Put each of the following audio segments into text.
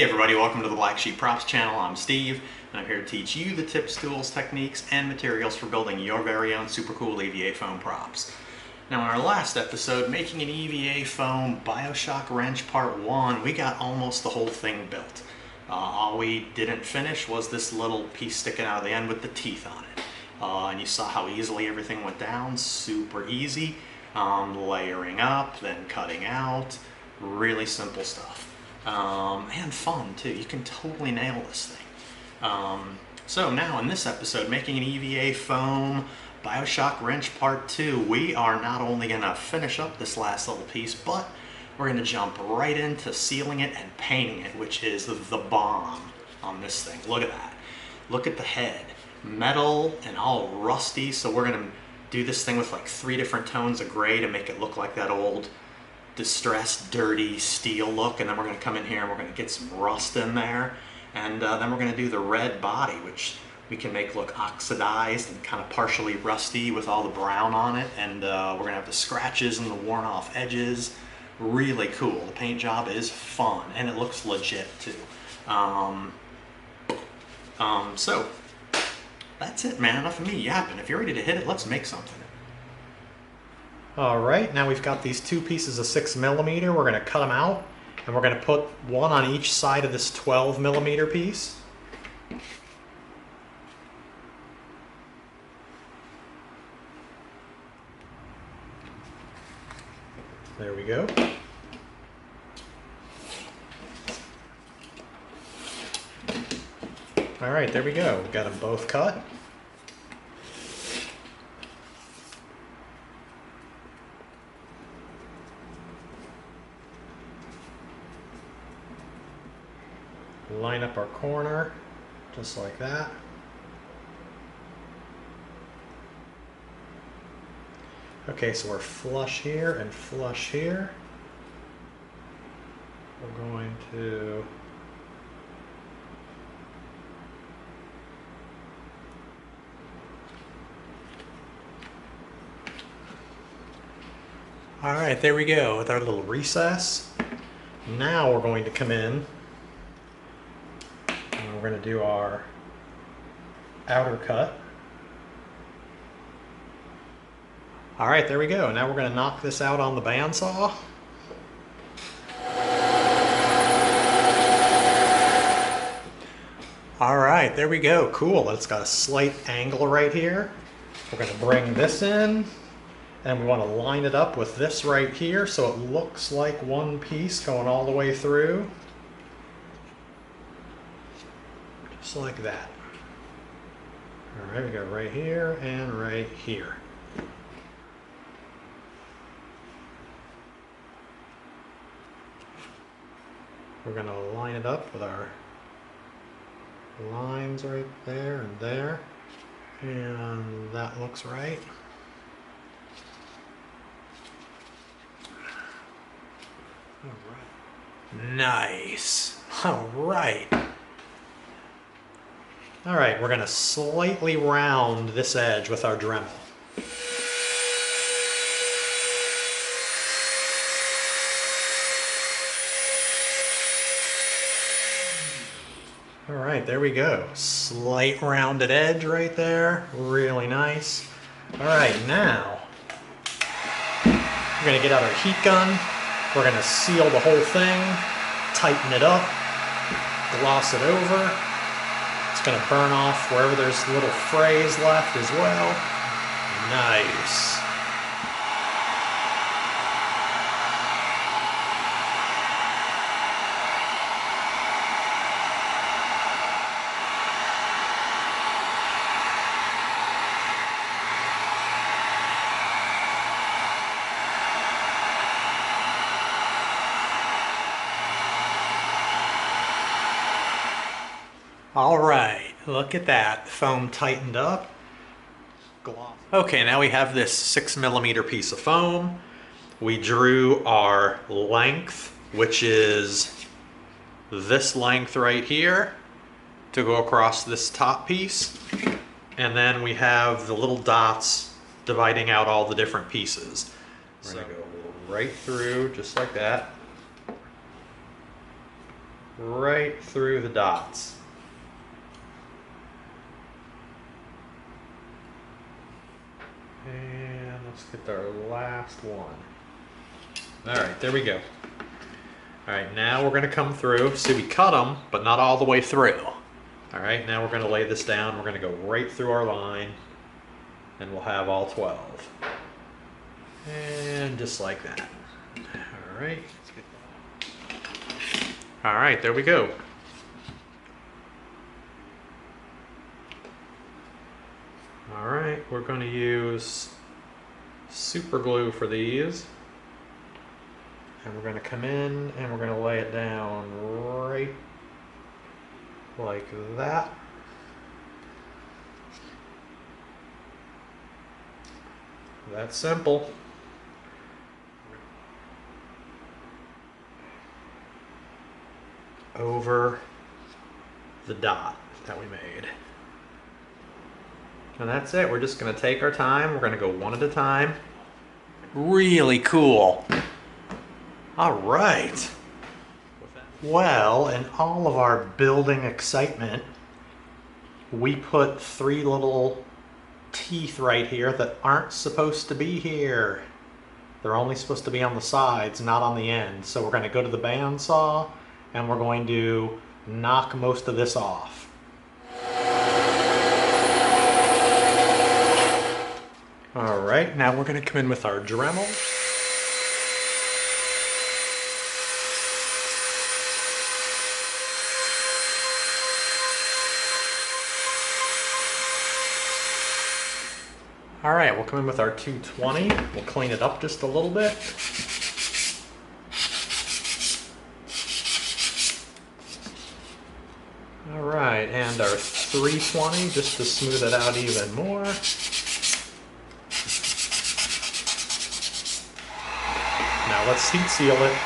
Hey everybody, welcome to the Black Sheep Props channel. I'm Steve, and I'm here to teach you the tips, tools, techniques, and materials for building your very own super cool EVA foam props. Now in our last episode, making an EVA foam Bioshock wrench part 1, we got almost the whole thing built. All we didn't finish was this little piece sticking out of the end with the teeth on it. And you saw how easily everything went down, super easy. Layering up, then cutting out, really simple stuff. And fun too. You can totally nail this thing. So now in this episode, making an EVA foam Bioshock wrench part 2, we are not only going to finish up this last little piece, but we're going to jump right into sealing it and painting it, which is the bomb on this thing. Look at that. Look at the head. Metal and all rusty, so we're going to do this thing with like 3 different tones of gray to make it look like that old distressed, dirty steel look, and then we're going to come in here and we're going to get some rust in there, and then we're going to do the red body, which we can make look oxidized and kind of partially rusty with all the brown on it, and we're going to have the scratches and the worn off edges. Really cool. The paint job is fun, and it looks legit too. So that's it, man. Enough of me yapping. If you're ready to hit it, let's make something. Alright, now we've got these 2 pieces of 6mm. We're going to cut them out, and we're going to put one on each side of this 12mm piece. There we go. Alright, there we go. We've got them both cut. Line up our corner, just like that. Okay, so we're flush here and flush here. We're going to all right, there we go with our little recess. Now we're going to come in and we're going to do our outer cut. All right, there we go. Now we're going to knock this out on the bandsaw. All right, there we go. Cool. It's got a slight angle right here. We're going to bring this in, and we want to line it up with this right here so it looks like one piece going all the way through. Just like that. All right, we go right here and right here. We're going to line it up with our lines right there and there. And that looks right. All right. Nice. All right. All right, we're going to slightly round this edge with our Dremel. All right, there we go. Slight rounded edge right there. Really nice. All right, now we're going to get out our heat gun. We're going to seal the whole thing, tighten it up, gloss it over. It's going to burn off wherever there's little frays left as well. Nice. All right, look at that. The foam tightened up. Gloss. Okay, now we have this 6mm piece of foam. We drew our length, which is this length right here, to go across this top piece. And then we have the little dots dividing out all the different pieces. We're going to go right through just like that. right through the dots. And let's get our last one. All right, there we go. All right, now we're going to come through. See, we cut them, but not all the way through. All right, now we're going to lay this down. We're going to go right through our line, and we'll have all 12. And just like that. All right. All right, there we go. All right, we're going to use super glue for these. And we're going to come in and we're going to lay it down right like that. That's simple. Over the dot that we made. And that's it. We're just going to take our time. We're going to go one at a time. Really cool. All right. Well, in all of our building excitement, we put 3 little teeth right here that aren't supposed to be here. They're only supposed to be on the sides, not on the ends. So we're going to go to the bandsaw and we're going to knock most of this off. All right, now we're going to come in with our Dremel. All right, we'll come in with our 220. We'll clean it up just a little bit. All right, and our 320 just to smooth it out even more. Now let's heat seal it.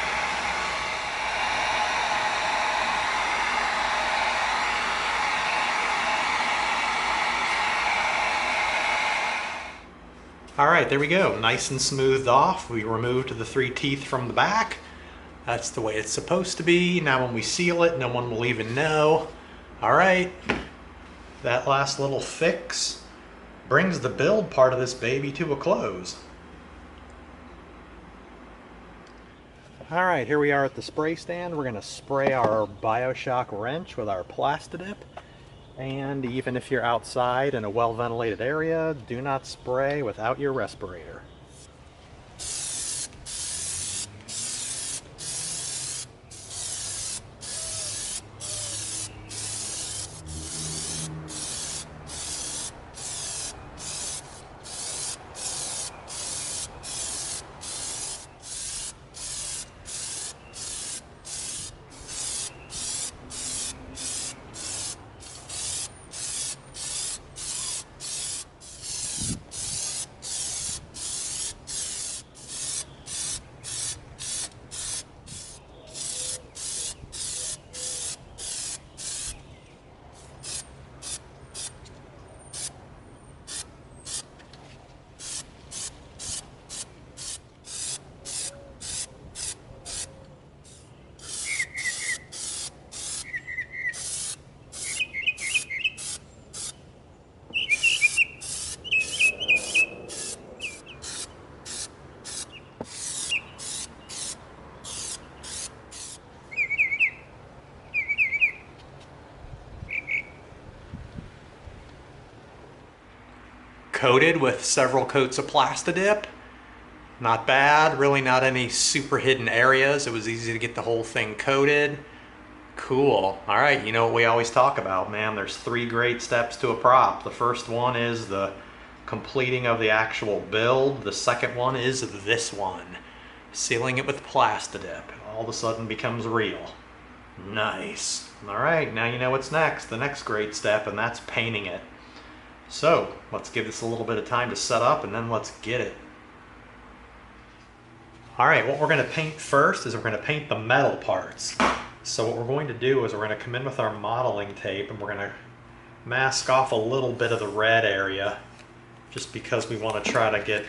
All right, there we go. Nice and smoothed off. We removed the 3 teeth from the back. That's the way it's supposed to be. Now when we seal it, no one will even know. All right, that last little fix brings the build part of this baby to a close. All right, here we are at the spray stand. We're gonna spray our Bioshock wrench with our Plastidip. And even if you're outside in a well-ventilated area, do not spray without your respirator. Coated with several coats of Plastidip. Not bad, really not any super hidden areas. It was easy to get the whole thing coated. Cool. All right, you know what we always talk about, man. There's 3 great steps to a prop. The first one is the completing of the actual build. The second one is this one. Sealing it with Plastidip. All of a sudden becomes real. Nice. All right, now you know what's next. The next great step, and that's painting it. So let's give this a little bit of time to set up and then let's get it. All right, what we're going to paint first is we're going to paint the metal parts. So what we're going to do is we're going to come in with our modeling tape and we're going to mask off a little bit of the red area just because we want to try to get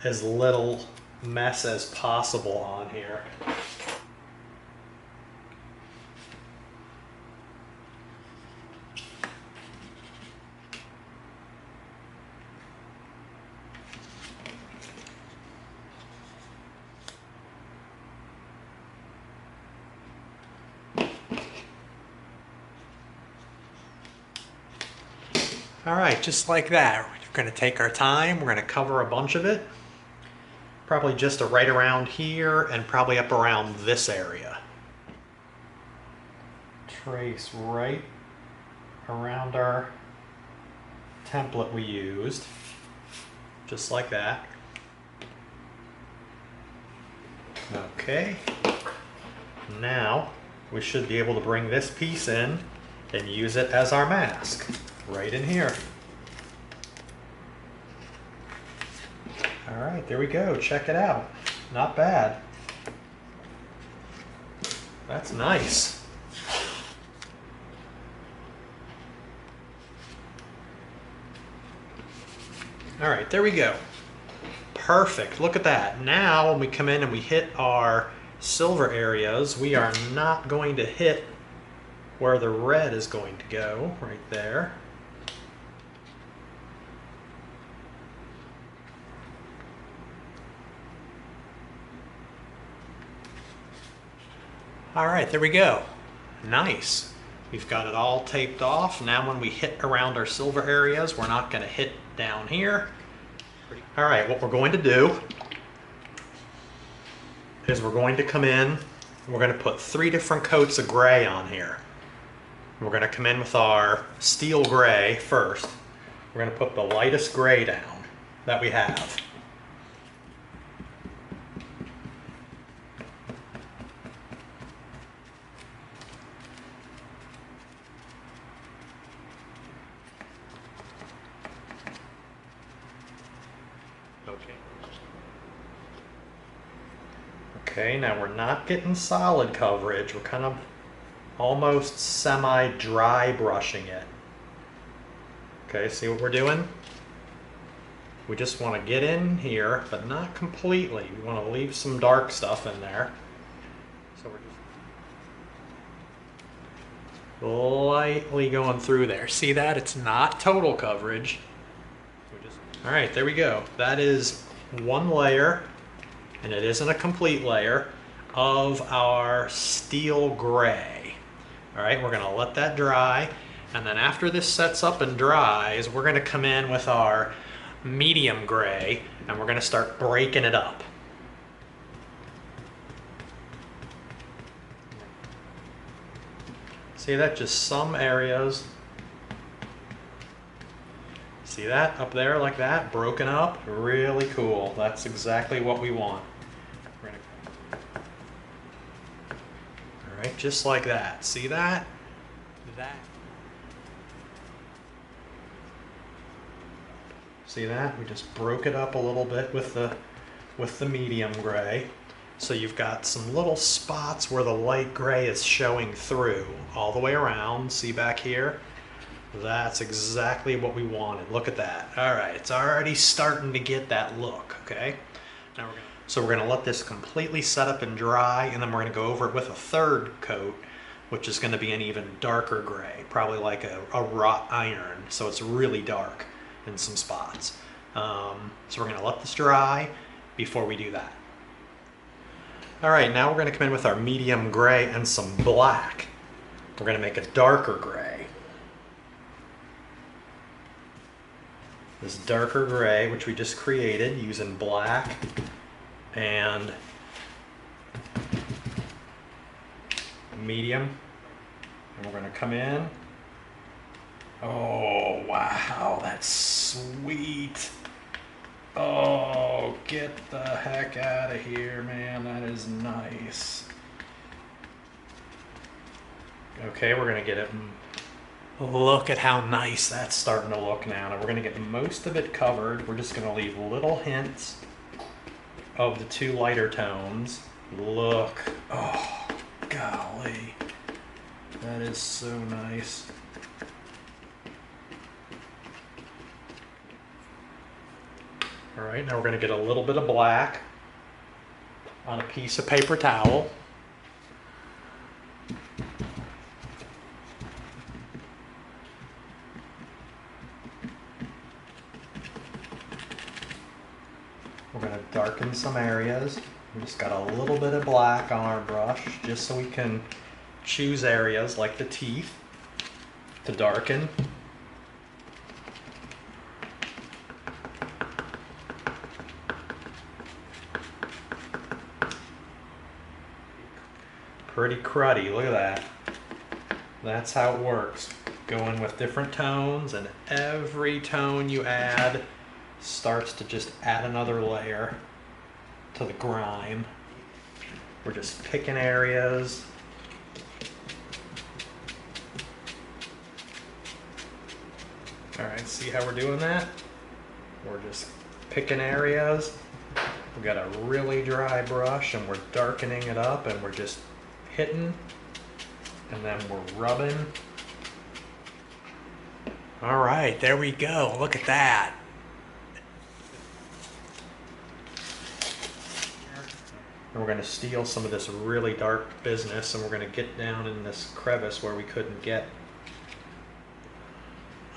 as little mess as possible on here. All right, just like that. We're going to take our time. We're going to cover a bunch of it. Probably just right around here and probably up around this area. Trace right around our template we used. Just like that. Okay. Now we should be able to bring this piece in and use it as our mask. Right in here. All right, there we go. Check it out. Not bad. That's nice. All right, there we go. Perfect. Look at that. Now when we come in and we hit our silver areas, we are not going to hit where the red is going to go, right there. All right, there we go. Nice. We've got it all taped off. Now when we hit around our silver areas, we're not going to hit down here. All right, what we're going to do is we're going to come in, we're going to put 3 different coats of gray on here. We're going to come in with our steel gray first. We're going to put the lightest gray down that we have. Okay, now we're not getting solid coverage. We're kind of almost semi-dry brushing it. Okay, see what we're doing? We just want to get in here, but not completely. We want to leave some dark stuff in there. So we're just lightly going through there. See that? It's not total coverage. All right, there we go. That is one layer, and it isn't a complete layer, of our steel gray. All right, we're gonna let that dry, and then after this sets up and dries, we're gonna come in with our medium gray, and we're gonna start breaking it up. See that? Just some areas. See that up there like that, broken up? Really cool. That's exactly what we want. All right, just like that. See that? See that? We just broke it up a little bit with the medium gray. So you've got some little spots where the light gray is showing through all the way around. See back here? That's exactly what we wanted. Look at that. All right, it's already starting to get that look, okay? Now we're gonna let this completely set up and dry, and then we're gonna go over it with a third coat, which is gonna be an even darker gray, probably like a wrought iron, so it's really dark in some spots. So we're gonna let this dry before we do that. All right, now we're gonna come in with our medium gray and some black. We're gonna make a darker gray. This darker gray, which we just created using black and medium. And we're gonna come in. Oh, wow, that's sweet. Oh, get the heck out of here, man. That is nice. Okay, we're gonna get it. Look at how nice that's starting to look now. Now we're gonna get most of it covered. We're just gonna leave little hints of the 2 lighter tones. Look, oh, golly. That is so nice. All right, now we're gonna get a little bit of black on a piece of paper towel. We're going to darken some areas. We just got a little bit of black on our brush just so we can choose areas like the teeth to darken. pretty cruddy. Look at that. That's how it works. Go in with different tones, and every tone you add starts to just add another layer to the grime. We're just picking areas. All right, see how we're doing that? We're just picking areas. We've got a really dry brush and we're darkening it up and we're just hitting and then we're rubbing. All right, there we go. Look at that. And we're going to steal some of this really dark business and we're going to get down in this crevice where we couldn't get.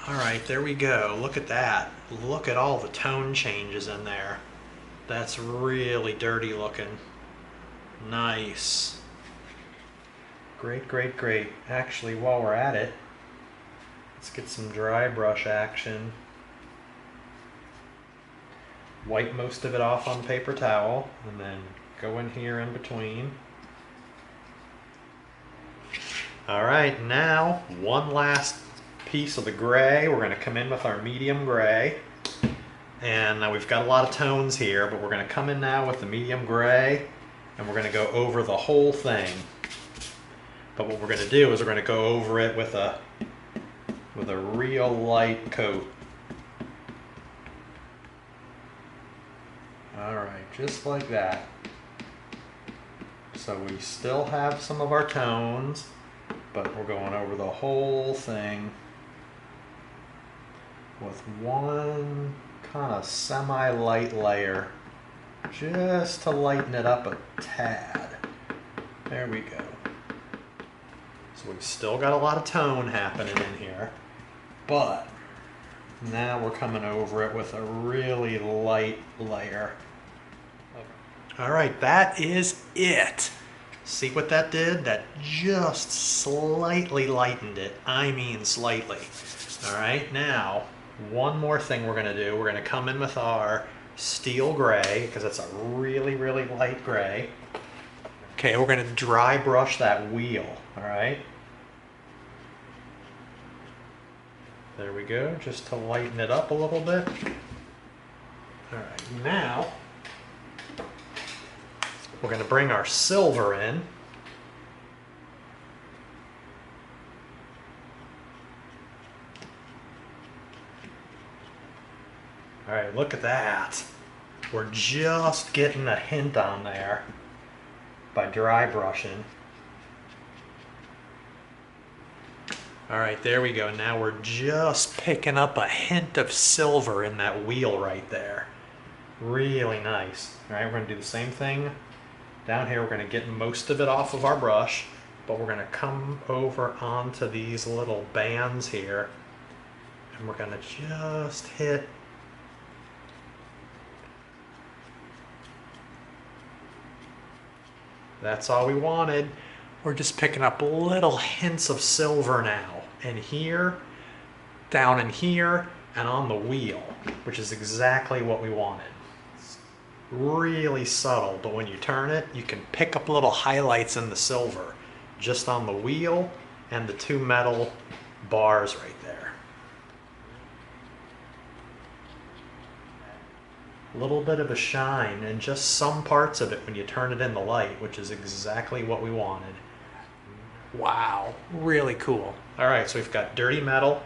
All right, there we go. Look at that. Look at all the tone changes in there. That's really dirty looking. Nice. Great, great, great. Actually, while we're at it, let's get some dry brush action. Wipe most of it off on paper towel and then go in here in between. All right, now one last piece of the gray. We're going to come in with our medium gray. And now we've got a lot of tones here, but we're going to come in now with the medium gray and we're going to go over the whole thing. But what we're going to do is we're going to go over it with a real light coat. All right, just like that. So we still have some of our tones, but we're going over the whole thing with one kind of semi-light layer just to lighten it up a tad. There we go. So we've still got a lot of tone happening in here, but now we're coming over it with a really light layer. All right, that is it. See what that did? That just slightly lightened it. I mean slightly. All right, now one more thing we're going to do. We're going to come in with our steel gray because it's a really, really light gray. Okay, we're going to dry brush that wheel. All right. There we go, just to lighten it up a little bit. All right, now we're going to bring our silver in. All right, look at that. We're just getting a hint on there by dry brushing. All right, there we go. Now we're just picking up a hint of silver in that wheel right there. Really nice. All right, we're going to do the same thing down here. We're going to get most of it off of our brush, but we're going to come over onto these little bands here, and we're going to just hit That's all we wanted. We're just picking up little hints of silver now. And here, down in here, and on the wheel, which is exactly what we wanted. It's really subtle, but when you turn it, you can pick up little highlights in the silver, just on the wheel and the two metal bars right there. A little bit of a shine and just some parts of it when you turn it in the light, which is exactly what we wanted. Wow, really cool. All right, so we've got dirty metal,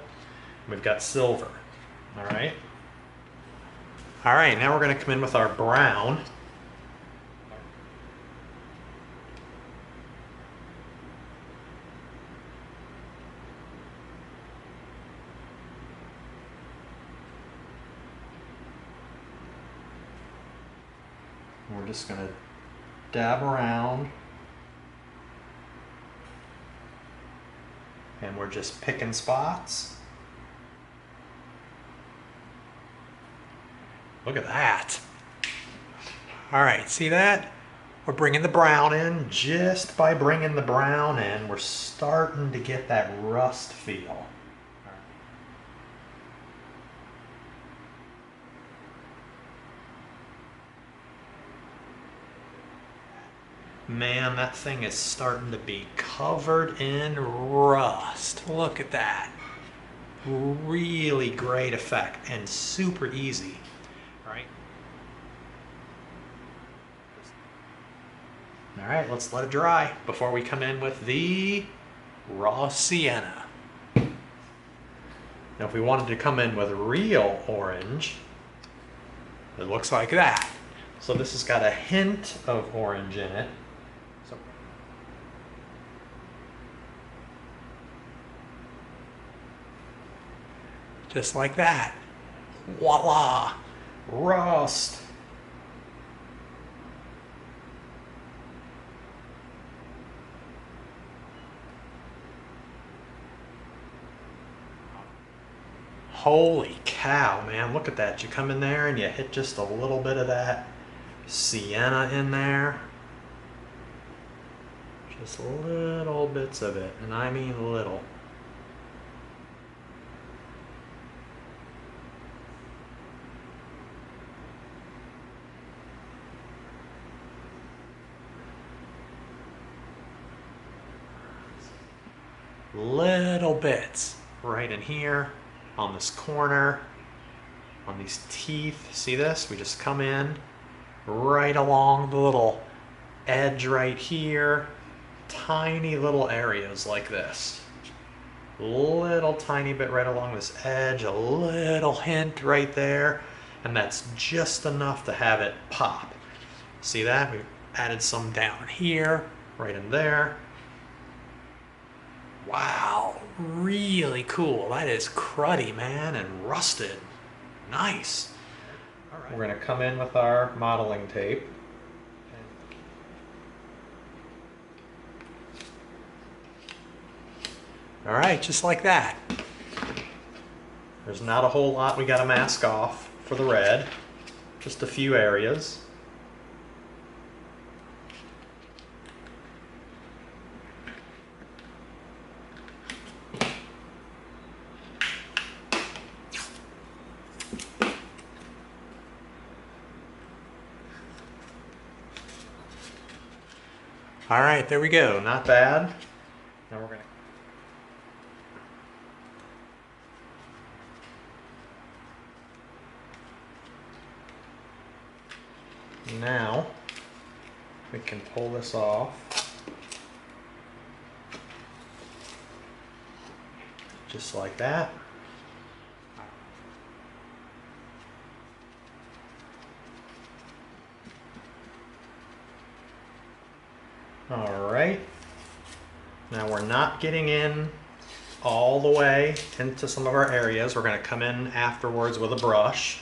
we've got silver. All right. All right, now we're going to come in with our brown. We're just going to dab around. And we're just picking spots. Look at that. All right, see that? We're bringing the brown in. Just by bringing the brown in, we're starting to get that rust feel. Man, that thing is starting to be covered in rust. Look at that. Really great effect and super easy, right? All right, let's let it dry before we come in with the raw sienna. Now, if we wanted to come in with real orange, it looks like that. So this has got a hint of orange in it. So just like that. Voila! Rust! Holy cow, man, look at that. You come in there and you hit just a little bit of that sienna in there. Just little bits of it, and I mean little. Little bits right in here, on this corner, on these teeth. See this? We just come in right along the little edge right here. Tiny little areas like this. Little tiny bit right along this edge, a little hint right there, and that's just enough to have it pop. See that? We've added some down here, right in there. Wow, really cool. That is cruddy, man, and rusted. Nice. All right. We're going to come in with our modeling tape. All right, just like that. There's not a whole lot we got to mask off for the red. Just a few areas. All right, there we go. Not bad. Now we're going to... Now we can pull this off. Just like that. All right. Now we're not getting in all the way into some of our areas. We're going to come in afterwards with a brush.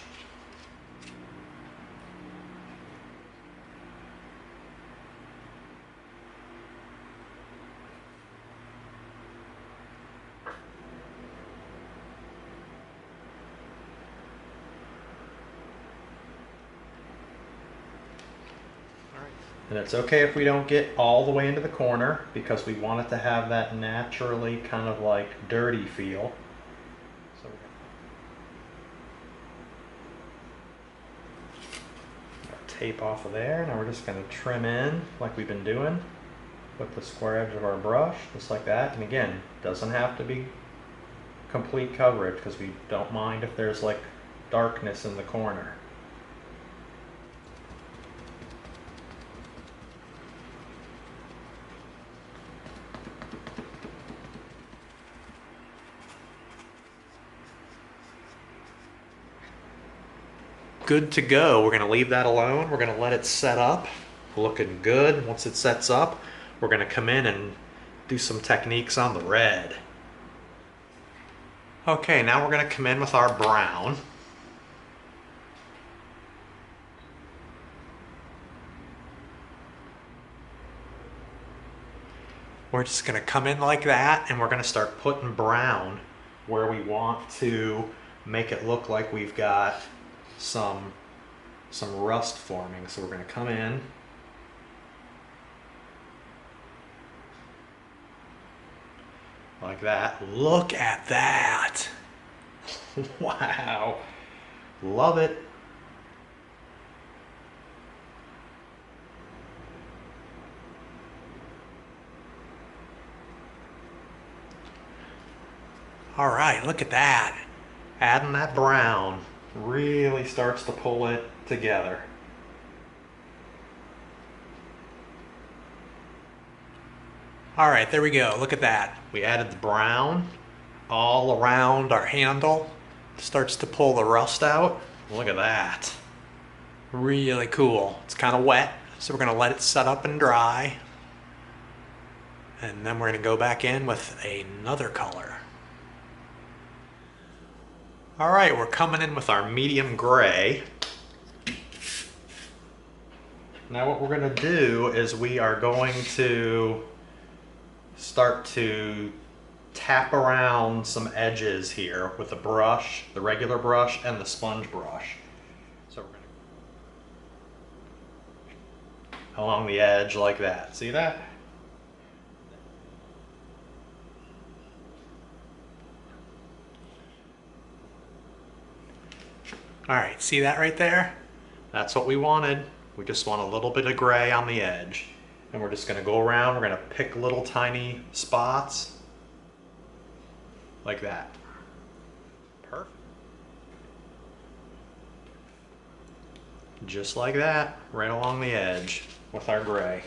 And it's okay if we don't get all the way into the corner because we want it to have that naturally kind of like dirty feel. So tape off of there. Now we're just going to trim in like we've been doing with the square edge of our brush, just like that. And again, doesn't have to be complete coverage because we don't mind if there's like darkness in the corner. Good to go. We're going to leave that alone. We're going to let it set up. Looking good. Once it sets up, we're going to come in and do some techniques on the red. Okay, now we're going to come in with our brown. We're just going to come in like that, and we're going to start putting brown where we want to make it look like we've got some rust forming. So we're going to come in like that. Look at that. Wow. Love it. All right, look at that. Adding that brown really starts to pull it together. All right, there we go. Look at that. We added the brown all around our handle. Starts to pull the rust out. Look at that. Really cool. It's kind of wet, so we're going to let it set up and dry. And then we're going to go back in with another color. All right, we're coming in with our medium gray. Now what we're going to do is we are going to start to tap around some edges here with the brush, the regular brush and the sponge brush. So we're going to along the edge like that. See that? All right, see that right there? That's what we wanted. We just want a little bit of gray on the edge. And we're just gonna go around, we're gonna pick little tiny spots like that. Perfect. Just like that, right along the edge with our gray.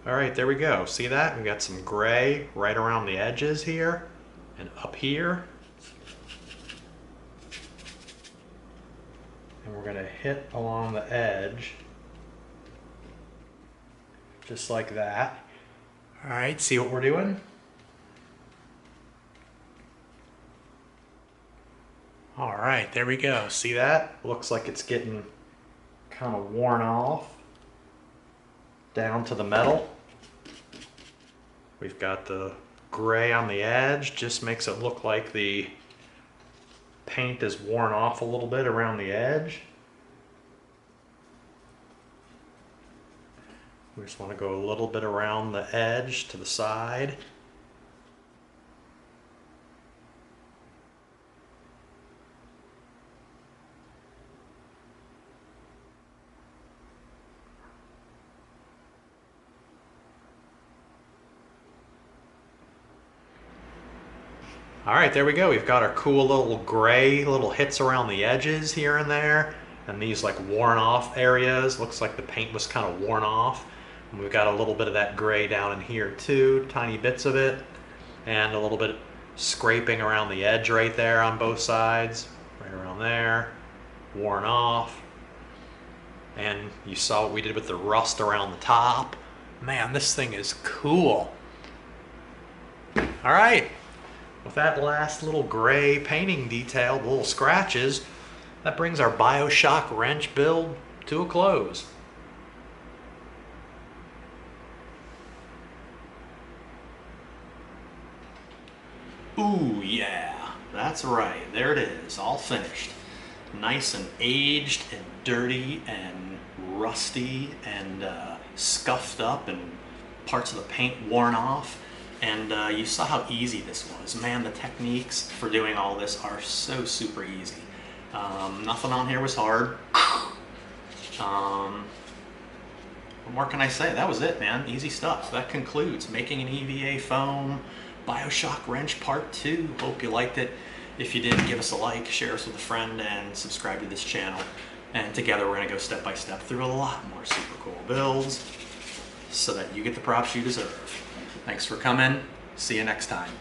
All right, there we go. See that? We got some gray right around the edges here and up here. And we're gonna hit along the edge just like that. All right, see what we're doing? All right, there we go. See that? Looks like it's getting kind of worn off down to the metal. We've got the gray on the edge, just makes it look like the paint is worn off a little bit around the edge. We just want to go a little bit around the edge to the side. All right, there we go. We've got our cool little gray little hits around the edges here and there, and these like worn off areas. Looks like the paint was kind of worn off. And we've got a little bit of that gray down in here too, tiny bits of it, and a little bit scraping around the edge right there on both sides, right around there, worn off. And you saw what we did with the rust around the top. Man, this thing is cool. All right. With that last little gray painting detail, the little scratches, that brings our Bioshock wrench build to a close. Ooh, yeah, that's right. There it is, all finished. Nice and aged and dirty and rusty and scuffed up and parts of the paint worn off. And you saw how easy this was. Man, the techniques for doing all this are so super easy. Nothing on here was hard. What more can I say? That was it, man. Easy stuff. That concludes making an EVA foam Bioshock wrench part 2. Hope you liked it. If you did, give us a like, share us with a friend, and subscribe to this channel. And together we're going to go step by step through a lot more super cool builds so that you get the props you deserve. Thanks for coming. See you next time.